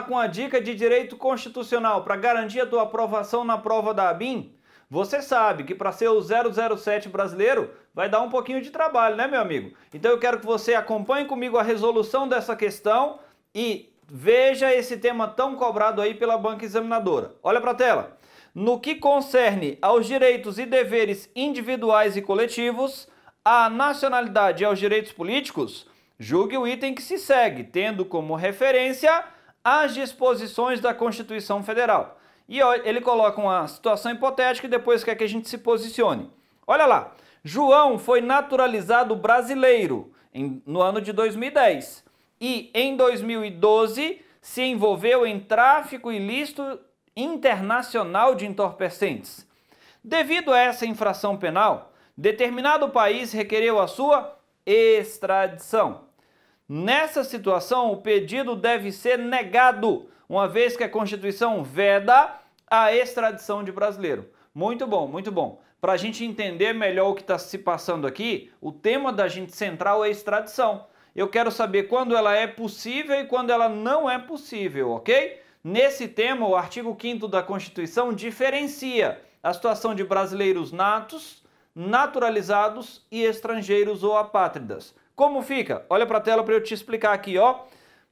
com a dica de direito constitucional para garantir a tua aprovação na prova da ABIN? Você sabe que para ser o 007 brasileiro vai dar um pouquinho de trabalho, né, meu amigo? Então eu quero que você acompanhe comigo a resolução dessa questão e veja esse tema tão cobrado aí pela banca examinadora. Olha para a tela. No que concerne aos direitos e deveres individuais e coletivos, à nacionalidade e aos direitos políticos, julgue o item que se segue, tendo como referência as disposições da Constituição Federal. E ele coloca uma situação hipotética e depois quer que a gente se posicione. Olha lá, João foi naturalizado brasileiro no ano de 2010 e em 2012 se envolveu em tráfico ilícito internacional de entorpecentes. Devido a essa infração penal, determinado país requereu a sua extradição. Nessa situação, o pedido deve ser negado, uma vez que a Constituição veda a extradição de brasileiro. Muito bom, muito bom. Para a gente entender melhor o que está se passando aqui, o tema da gente central é extradição. Eu quero saber quando ela é possível e quando ela não é possível, ok? Nesse tema, o artigo 5º da Constituição diferencia a situação de brasileiros natos, naturalizados e estrangeiros ou apátridas. Como fica? Olha para a tela para eu te explicar aqui, ó.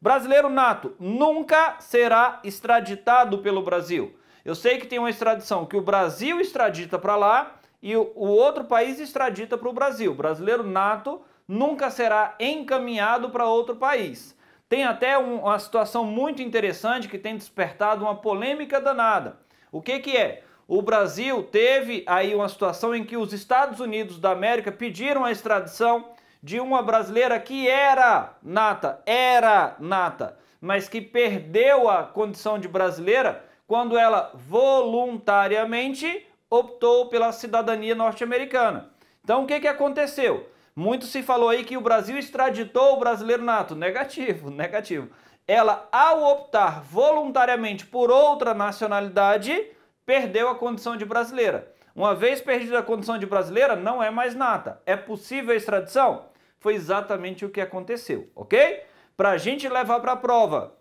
Brasileiro nato nunca será extraditado pelo Brasil. Eu sei que tem uma extradição que o Brasil extradita para lá e o outro país extradita para o Brasil. Brasileiro nato nunca será encaminhado para outro país. Tem até uma situação muito interessante que tem despertado uma polêmica danada. O que é? O Brasil teve aí uma situação em que os Estados Unidos da América pediram a extradição de uma brasileira que era nata, mas que perdeu a condição de brasileira quando ela voluntariamente optou pela cidadania norte-americana. Então o que aconteceu? Muito se falou aí que o Brasil extraditou o brasileiro nato. Negativo, negativo. Ela, ao optar voluntariamente por outra nacionalidade, perdeu a condição de brasileira. Uma vez perdida a condição de brasileira, não é mais nata. É possível a extradição? Foi exatamente o que aconteceu, ok? Para a gente levar para a prova,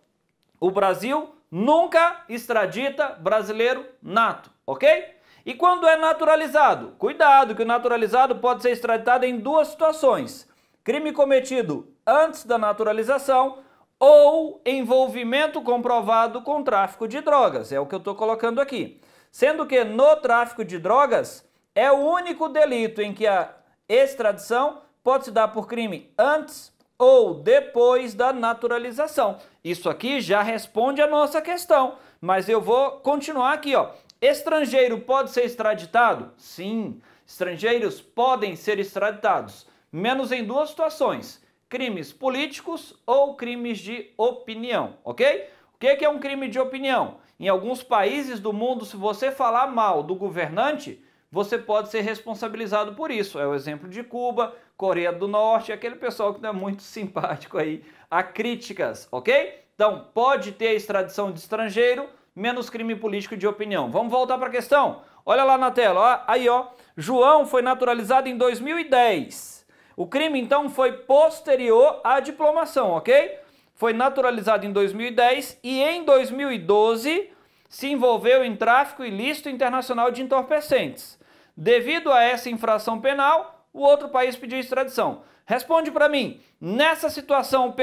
o Brasil nunca extradita brasileiro nato, ok? E quando é naturalizado? Cuidado, que o naturalizado pode ser extraditado em duas situações. Crime cometido antes da naturalização ou envolvimento comprovado com tráfico de drogas. É o que eu estou colocando aqui. Sendo que no tráfico de drogas é o único delito em que a extradição pode se dar por crime antes ou depois da naturalização. Isso aqui já responde a nossa questão, mas eu vou continuar aqui, ó. Estrangeiro pode ser extraditado? Sim, estrangeiros podem ser extraditados, menos em duas situações: crimes políticos ou crimes de opinião, ok? O que é um crime de opinião? Em alguns países do mundo, se você falar mal do governante, você pode ser responsabilizado por isso. É o exemplo de Cuba, Coreia do Norte, aquele pessoal que não é muito simpático aí a críticas, ok? Então, pode ter a extradição de estrangeiro, menos crime político de opinião. Vamos voltar para a questão? Olha lá na tela, ó, aí ó, João foi naturalizado em 2010. O crime então foi posterior à diplomação, ok? Foi naturalizado em 2010 e em 2012 se envolveu em tráfico ilícito internacional de entorpecentes. Devido a essa infração penal, o outro país pediu extradição. Responde para mim, nessa situação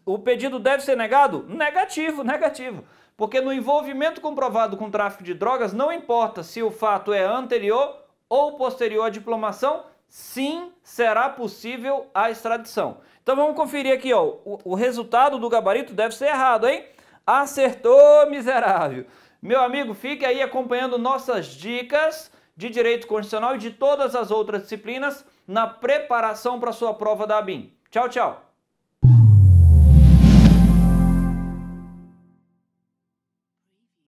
o pedido deve ser negado? Negativo, negativo. Porque no envolvimento comprovado com tráfico de drogas, não importa se o fato é anterior ou posterior à diplomação, sim, será possível a extradição. Então vamos conferir aqui, ó, o resultado do gabarito deve ser errado, hein? Acertou, miserável. Meu amigo, fique aí acompanhando nossas dicas de direito constitucional e de todas as outras disciplinas na preparação para a sua prova da ABIN. Tchau, tchau.